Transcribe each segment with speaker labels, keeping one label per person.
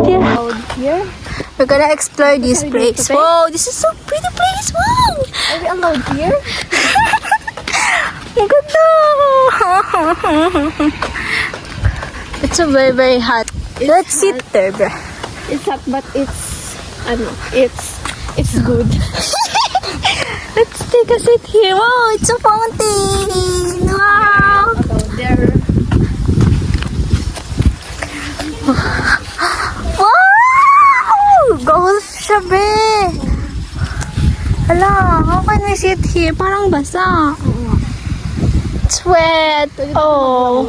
Speaker 1: here.
Speaker 2: Out here?
Speaker 1: We're gonna explore this place. Wow, this is so pretty place. Wow!
Speaker 2: Are we allowed here?
Speaker 1: Ang ganda! It's so very, very hot. Let's sit there, bro.
Speaker 2: It's hot, but it's good.
Speaker 1: Let's take a sit here. Wow, it's a fountain. Wow!
Speaker 2: There.
Speaker 1: Wow! Golf siya, be. Hala, how can we sit here? Parang basa. Sweat. Oh.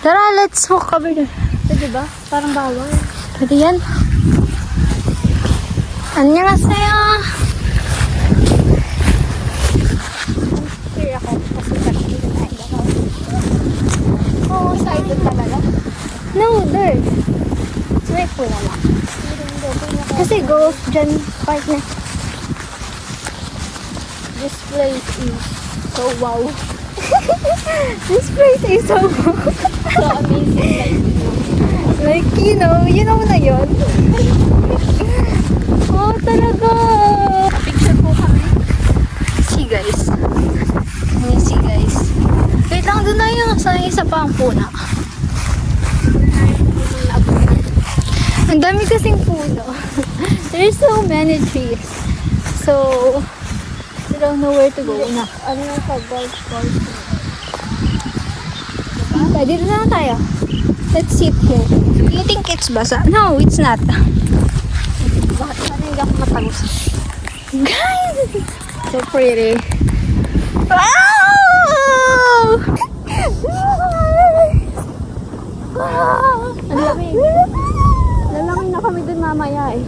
Speaker 1: Tara, let's walk over there.
Speaker 2: Pwede ba? Parang bawal.
Speaker 1: Pwede yan. Annyeonghaseyo.
Speaker 2: Here ako. Kasi oh, side doon talaga.
Speaker 1: No, there.
Speaker 2: Swipe po na lang. Kasi golf dyan, park na. This place is so wow.
Speaker 1: This place is so
Speaker 2: So amazing.
Speaker 1: like, you know na yun. Oh, talaga.
Speaker 2: Picture po kami.
Speaker 1: See, guys. See, guys. Wait lang, doon na yung sa isa pa ang puna. Ang dami kasing puno. There's so many trees. So, I don't know where to go na.
Speaker 2: Ano yung pag-golf course?
Speaker 1: Dito na lang tayo. Let's sit here. Do you think it's basa? No, it's not.
Speaker 2: Bakit sana hindi ako matagos?
Speaker 1: Guys!
Speaker 2: So pretty.
Speaker 1: Wow!
Speaker 2: Ang lamig. Lalangin na kami dun mamaya eh.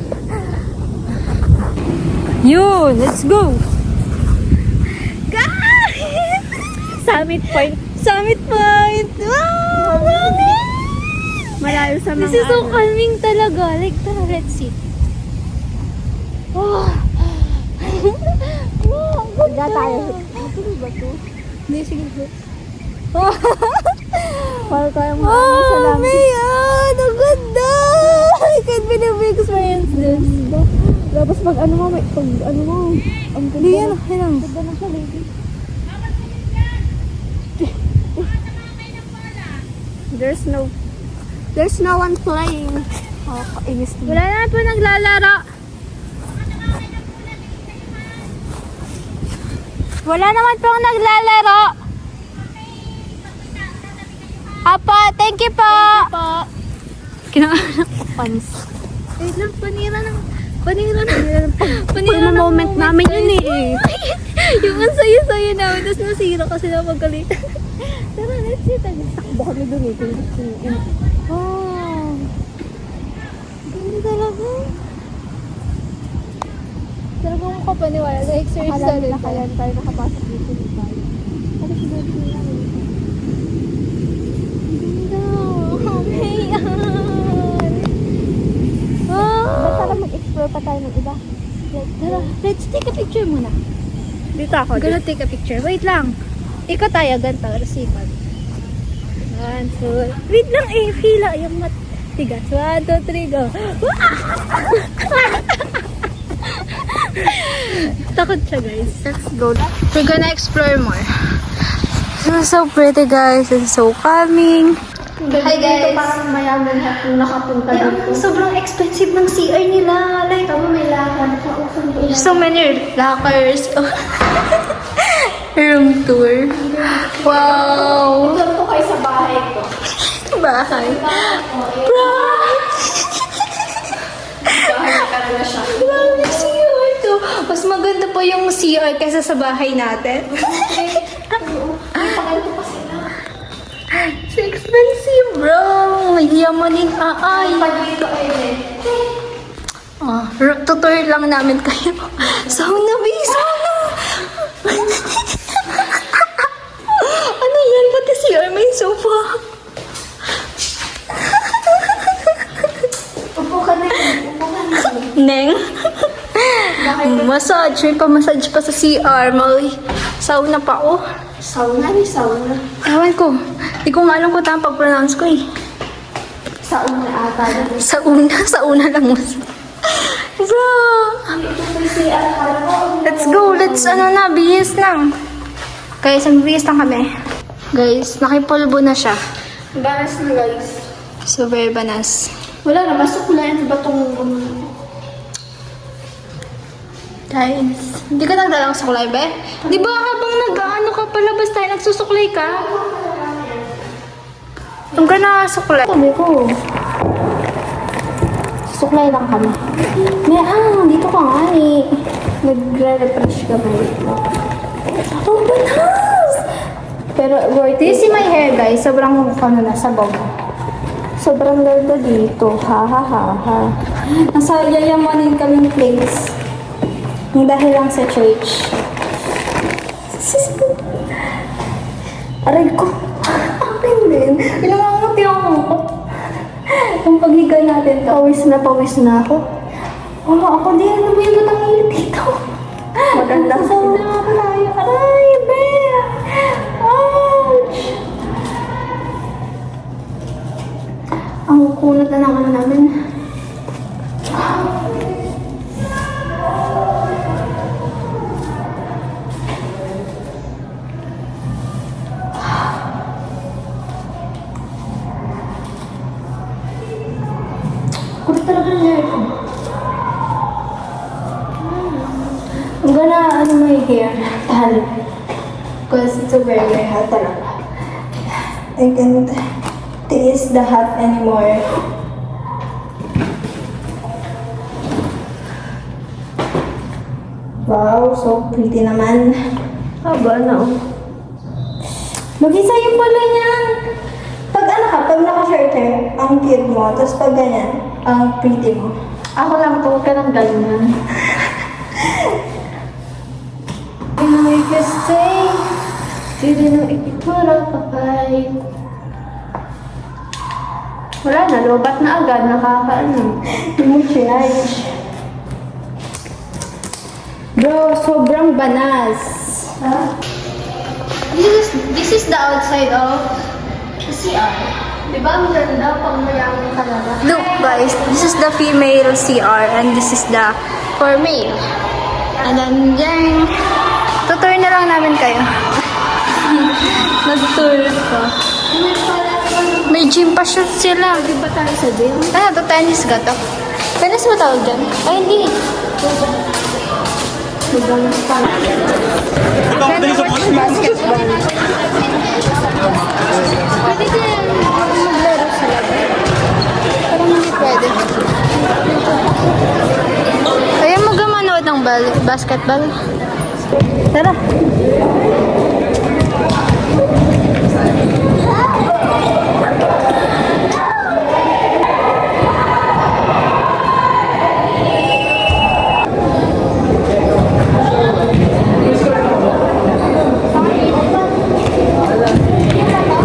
Speaker 1: Yun, let's go! Guys!
Speaker 2: Summit point.
Speaker 1: Summit point! Wow!
Speaker 2: Malayo sa mga
Speaker 1: This is so calming talaga. Like, tara, let's sit. Oh! Wow, ang
Speaker 2: Higa
Speaker 1: ganda.
Speaker 2: tayo. Ano ba to?
Speaker 1: Hindi, sige po. Oh!
Speaker 2: Para tayong
Speaker 1: Oh, man! Ang ganda! I can't believe we experienced this.
Speaker 2: Tapos pag ano mo, ang ganda.
Speaker 1: Hindi yan, okay lang.
Speaker 2: Ganda na siya, lady. There's no one playing. Oh, kainis na.
Speaker 1: Wala na po naglalaro. Wala naman pong naglalaro. Apa, thank you po. Kinakanak ko pans. Wait lang, panira ng
Speaker 2: Panira moment namin yun eh.
Speaker 1: Yung ang sayo-sayo namin, tapos nasira kasi na pagkalit. Tara, let's sit again.
Speaker 2: Takbo kami dun eh.
Speaker 1: Oh. Ganda talaga. Talaga mo kapaniwala. Na-exercise
Speaker 2: Akala
Speaker 1: sa
Speaker 2: nila
Speaker 1: rin
Speaker 2: kaya tayo nakapasok dito ni tayo. Ano si Daddy nila?
Speaker 1: Ganda. Oh, mayan.
Speaker 2: Ba't
Speaker 1: Oh.
Speaker 2: tara mag-explore pa tayo ng iba?
Speaker 1: Tara, let's take a picture muna.
Speaker 2: Dito ako.
Speaker 1: Gonna take a picture. Wait lang. Ikaw tayo, ganito. Rasipan. 1, 2. Wait lang eh. Hila yung tigas. 1, 2, 3, go. Takot siya, guys.
Speaker 2: Let's go.
Speaker 1: We're gonna explore more. This is so pretty, guys. This is so calming. Hi, guys.
Speaker 2: Dito parang mayaman na kung nakapunta dito.
Speaker 1: Sobrang expensive ng CR nila. Like,
Speaker 2: Tama may lakad.
Speaker 1: there's so many lockers. Room tour. Wow.
Speaker 2: Ito po kayo sa bahay ko.
Speaker 1: Bahay. Bro!
Speaker 2: Bahay ka na siya.
Speaker 1: Grabe CR to. Mas maganda pa yung CR kaysa sa bahay natin.
Speaker 2: Pakal ko pa sila.
Speaker 1: It's expensive, bro. Yamanin ay.
Speaker 2: Pag dito ay
Speaker 1: Oh, tutor lang namin kayo. Sauna, be, sauna. Ano yan? Pati CR may sofa.
Speaker 2: Upo ka na. Upo ka na.
Speaker 1: Neng. Massage. May pa-massage pa sa CR. May sauna pa, oh.
Speaker 2: Sauna ni sauna.
Speaker 1: Ewan ko. Di ko nga alam kung tamang pag-pronounce ko eh.
Speaker 2: Sa una ata.
Speaker 1: Sa una lang mas. So, let's go. Let's bihis lang. Guys, magbihis lang kami. Guys, nakipulbo na siya.
Speaker 2: Banas na guys.
Speaker 1: Super banas.
Speaker 2: Wala na, masuklayan ba itong...
Speaker 1: Guys, hindi ka nagdalang suklay, be? Di ba habang nag-ano ka palabas tayo, nagsusuklay ka? Ang ka nakasuklay.
Speaker 2: Sabi ko. Suklay lang kami. Dito ka nga eh. Nagre-refresh ka ba dito? Oh, banas! Pero worth it.
Speaker 1: Do you see my hair, guys? Sobrang sabog.
Speaker 2: Sobrang ganda dito. Ha ha ha ha.
Speaker 1: Nasa yayamanin kaming place. Dahil lang sa church.
Speaker 2: Aray ko.
Speaker 1: Akin din. Pinanganguti ako. Ang paghiga natin to.
Speaker 2: Pawis na ako.
Speaker 1: Oh, ako din. Ano ba yung batang hilit dito?
Speaker 2: Maganda
Speaker 1: Sa una nga tayo. Aray, be! Ouch! Ang kunot na ng ano namin.
Speaker 2: Kurot talaga ng hair ko.
Speaker 1: I'm gonna my hair. Because it's a very, very hot talaga. I can't taste the hot anymore. Wow, so pretty naman.
Speaker 2: Haba na oh.
Speaker 1: Mag-isa yung pala niyan. Pag pag naka-short hair, ang cute mo. Tapos pag ganyan, ang pretty mo.
Speaker 2: Ako lang to, huwag ka ng ganyan.
Speaker 1: I can stay. Even though wala pa kayo.
Speaker 2: Wala na, lobat na agad, nakakaano.
Speaker 1: Hindi mo chinage. Bro, sobrang banas.
Speaker 2: Ha?
Speaker 1: This is the outside of CR.
Speaker 2: Diba ang ganda pag mayaman talaga?
Speaker 1: Look guys, this is the female CR and this is the for male. And then yan, tutur na lang namin kayo. Nag-tour ko. May gym pa shoot sila.
Speaker 2: Di ba tayo sa gym?
Speaker 1: Ano to, tennis ka to? Tennis ba tawag dyan? Ay, hindi.
Speaker 2: Mabalas pa.
Speaker 1: Tennis basketball. Pwede din maglaro sa labi. Parang hindi pwede. Kaya mo gamanood ng basketball. Tara.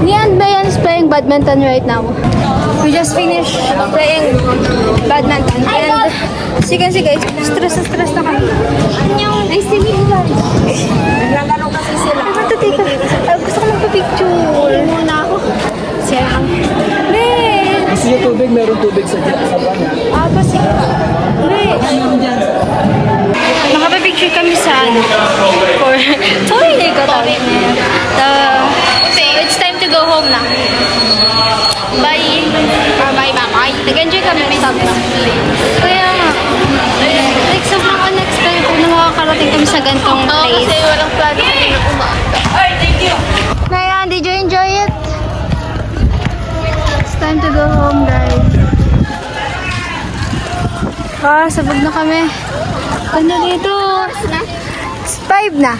Speaker 1: Nian Bayan is playing badminton right now. We just finished playing badminton and as you can see guys, stress na kami. Nice to meet you guys.
Speaker 2: Naglalaro kasi sila.
Speaker 1: I want to take gusto ko magpa-picture. Muna ako. Siya. Rin!
Speaker 3: Gusto niyo tubig? Meron tubig sa banya.
Speaker 1: Kasi. Rin! Nakapapicture kami sa for sorry ko to. So it's time to go home na. Bye! Bye. Nag-enjoy kami sa kaya like sobrang unexpected na makakarating kami sa gantong place.
Speaker 2: Kasi walang plano kami na umaga.
Speaker 1: Kaya, did you enjoy it? It's time to go home, guys. Sabog na kami. Ano dito? 5 na.